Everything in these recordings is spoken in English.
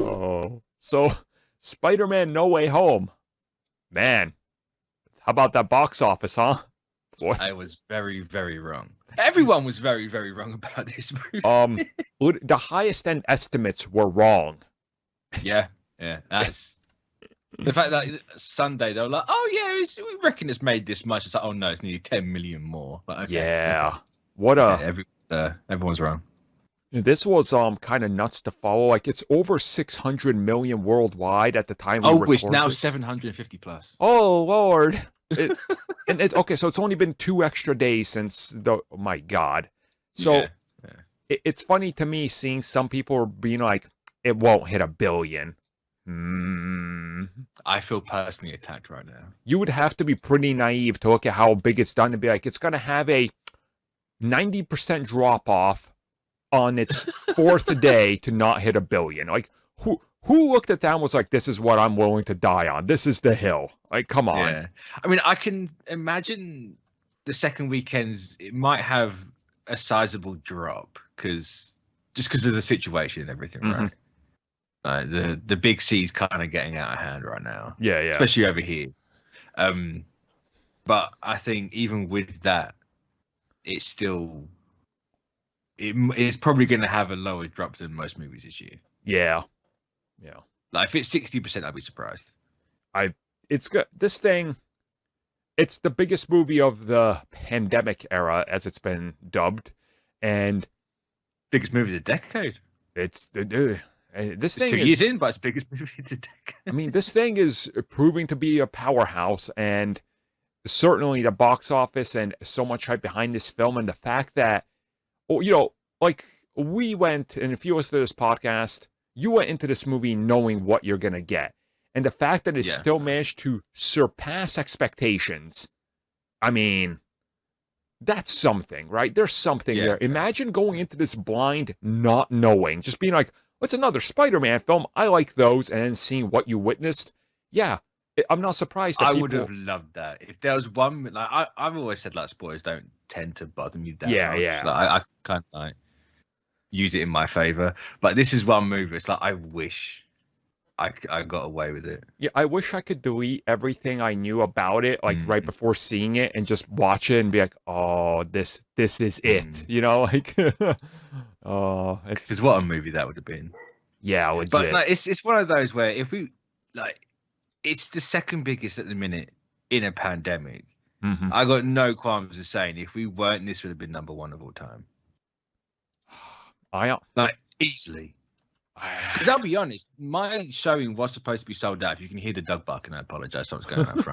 Oh, so Spider-Man No Way Home. Man, how about that box office, huh? Boy. I was very, very wrong. Everyone was very, very wrong about this movie. The highest end estimates were wrong. Yeah. That's the fact that Sunday they were like, "Oh yeah, we reckon it's made this much." It's like, "Oh no, it's nearly 10 million more." Like, okay, Yeah. okay. What everyone's wrong. This was kind of nuts to follow. Like it's over 600 million worldwide at the time we recorded. It's now 750 plus. Oh Lord. Okay, so it's only been 2 extra days since oh my God. So it's funny to me seeing some people being like, it won't hit 1 billion. I feel personally attacked right now. You would have to be pretty naive to look at how big it's done and be like, it's going to have a 90% drop off on its 4th day to not hit 1 billion. Like, who looked at that and was like, this is what I'm willing to die on. This is the hill. Like, come on. Yeah. I mean, I can imagine the second weekends, it might have a sizable drop just because of the situation and everything, right? The big C's kind of getting out of hand right now. Yeah. Especially over here. But I think even with that, it's still... It's probably going to have a lower drop than most movies this year. Yeah. Like if it's 60%, I'd be surprised. It's good. This thing, it's the biggest movie of the pandemic era, as it's been dubbed, and biggest movie of the decade. This thing is 2 years in, but it's biggest movie of the decade. I mean, this thing is proving to be a powerhouse, and certainly the box office and so much hype behind this film, and the fact that, like we went, and if you listen to this podcast, you went into this movie knowing what you're gonna get. And the fact that it still managed to surpass expectations, I mean, that's something, right? There's something there. Imagine going into this blind, not knowing, just being like, what's another Spider-Man film? I like those. And then seeing what you witnessed. Yeah, I'm not surprised that I would have loved that. If there was one, like, I've always said, like, spoilers don't tend to bother me that much. Yeah. Like, I kind of, like, use it in my favor. But this is one movie. It's like, I wish... I got away with it. Yeah, I wish I could delete everything I knew about it, like right before seeing it, and just watch it and be like, "Oh, this is it," like, oh, it's what a movie that would have been. Yeah, legit. But like, it's one of those where if we like, it's the second biggest at the minute in a pandemic. I got no qualms of saying if we weren't, this would have been #1 of all time. Like easily. Because I'll be honest, my showing was supposed to be sold out. If you can hear the dog barking, I apologize. Something's going on up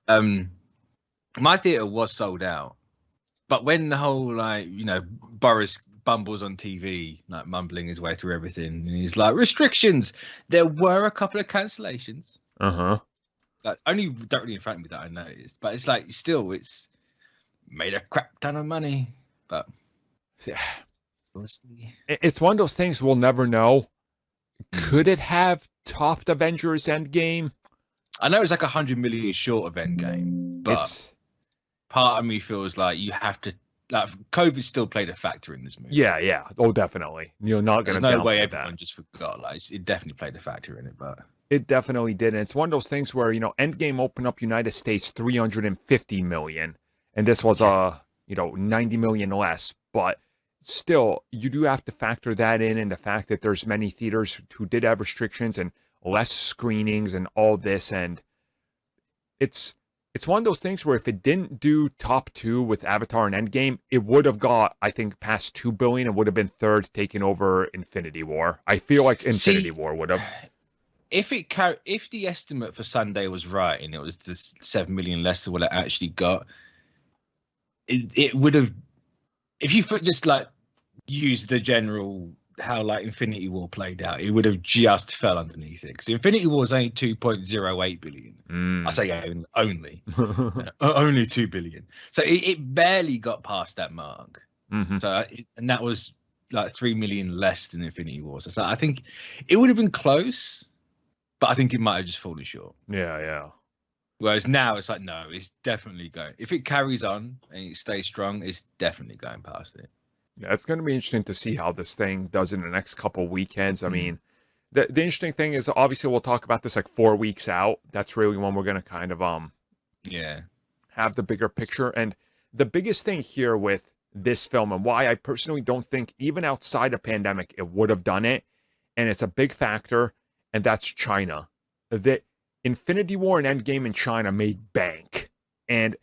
front. My theater was sold out, but when the whole Boris bumbles on TV, like mumbling his way through everything, and he's like restrictions, there were a couple of cancellations. Like only directly in front of me that I noticed, but it's like still, it's made a crap ton of money, but. Yeah. It's one of those things we'll never know. Could it have topped Avengers Endgame? I know it's like 100 million short of Endgame, but part of me feels like you have to. Like COVID still played a factor in this movie. Yeah. Oh, definitely. You're not going to. There's no way everyone just forgot. Like it definitely played a factor in it, but it definitely did. And it's one of those things where Endgame opened up United States 350 million, and this was 90 million less, but. Still, you do have to factor that in, and the fact that there's many theaters who did have restrictions and less screenings and all this, and it's one of those things where if it didn't do top 2 with Avatar and Endgame, it would have got, I think, past 2 billion. It would have been third, taking over Infinity War. I feel like Infinity War would have. If the estimate for Sunday was right and it was just 7 million less than what it actually got, it would have. If you just like use the general how like Infinity War played out, it would have just fell underneath it because Infinity War is only 2.08 billion. I say only only 2 billion, so it barely got past that mark. So and that was like 3 million less than Infinity War. So I think it would have been close, but I think it might have just fallen short. Yeah. Whereas now it's like, no, it's definitely going. If it carries on and it stays strong, it's definitely going past it. Yeah, it's going to be interesting to see how this thing does in the next couple weekends. I mean, the interesting thing is, obviously, we'll talk about this like 4 weeks out. That's really when we're gonna kind of Yeah. have the bigger picture. And the biggest thing here with this film, and why I personally don't think even outside a pandemic it would have done it, and it's a big factor, and that's China. The Infinity War and Endgame in China made bank, and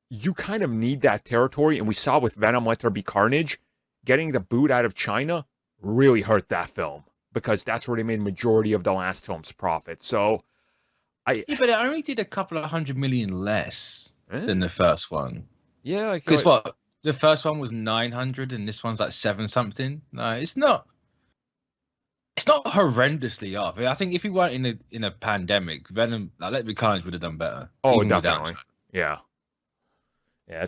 you kind of need that territory. And we saw with Venom, Let There Be Carnage, getting the boot out of China really hurt that film, because that's where they made majority of the last film's profit. So Yeah, but it only did a couple of 100 million less than the first one. Yeah, because what, the first one was 900 and this one's like 7 something. No, it's not. It's not horrendously off. I think if we weren't in a pandemic, Venom, like, Let There Be Carnage would have done better. Oh, definitely. Yeah. Yeah,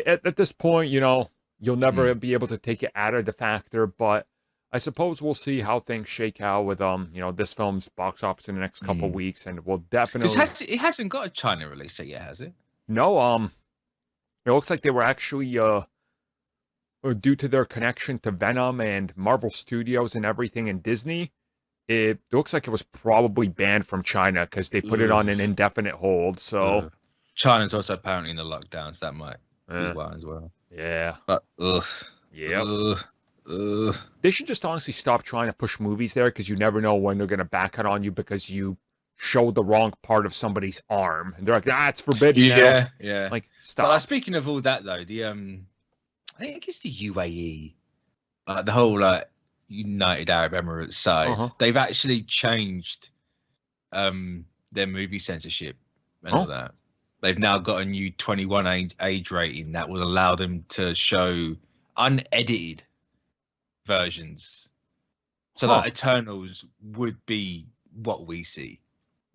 at this point, you know, you'll never be able to take it out of the factor, but I suppose we'll see how things shake out with you know, this film's box office in the next couple of weeks, and we'll definitely. It hasn't got a China release yet, has it? No. It looks like they were actually due to their connection to Venom and Marvel Studios and everything in Disney. It looks like it was probably banned from China because they put it on an indefinite hold. So China's also apparently in the lockdowns. That might be one as well. Yeah. But they should just honestly stop trying to push movies there, because you never know when they're going to back out on you because you showed the wrong part of somebody's arm, and they're like, it's forbidden. Yeah. Like, stop. But speaking of all that though, the I think it's the UAE, the whole United Arab Emirates side. They've actually changed their movie censorship and all that. They've now got a new 21 age rating that will allow them to show unedited versions. So that Eternals would be what we see.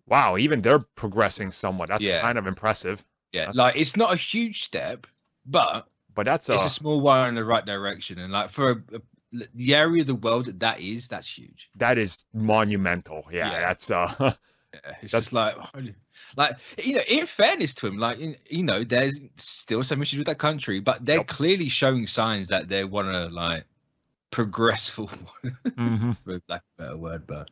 Wow, even they're progressing somewhat. That's kind of impressive. Yeah, like, it's not a huge step, but that's it's a small one in the right direction. And like, for the area of the world that's huge. That is monumental. Yeah. That's it's just like, you know, in fairness to him, like, you know, there's still some issues with that country, but they're clearly showing signs that they want to like progress forward, for lack of a better word. But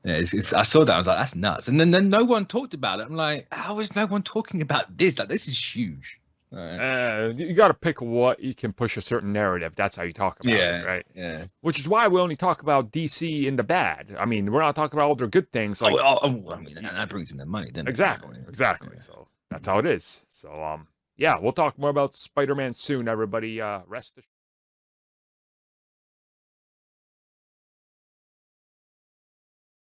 yeah, I saw that, I was like, that's nuts. And then no one talked about it. I'm like, how is no one talking about this? Like, this is huge. You got to pick what you can push a certain narrative. That's how you talk about it, right? Yeah. Which is why we only talk about DC in the bad. I mean, we're not talking about all their good things. Like, I mean, that brings in the money, doesn't it? Exactly. Yeah. So that's how it is. So, yeah, we'll talk more about Spider-Man soon, everybody. Rest assured.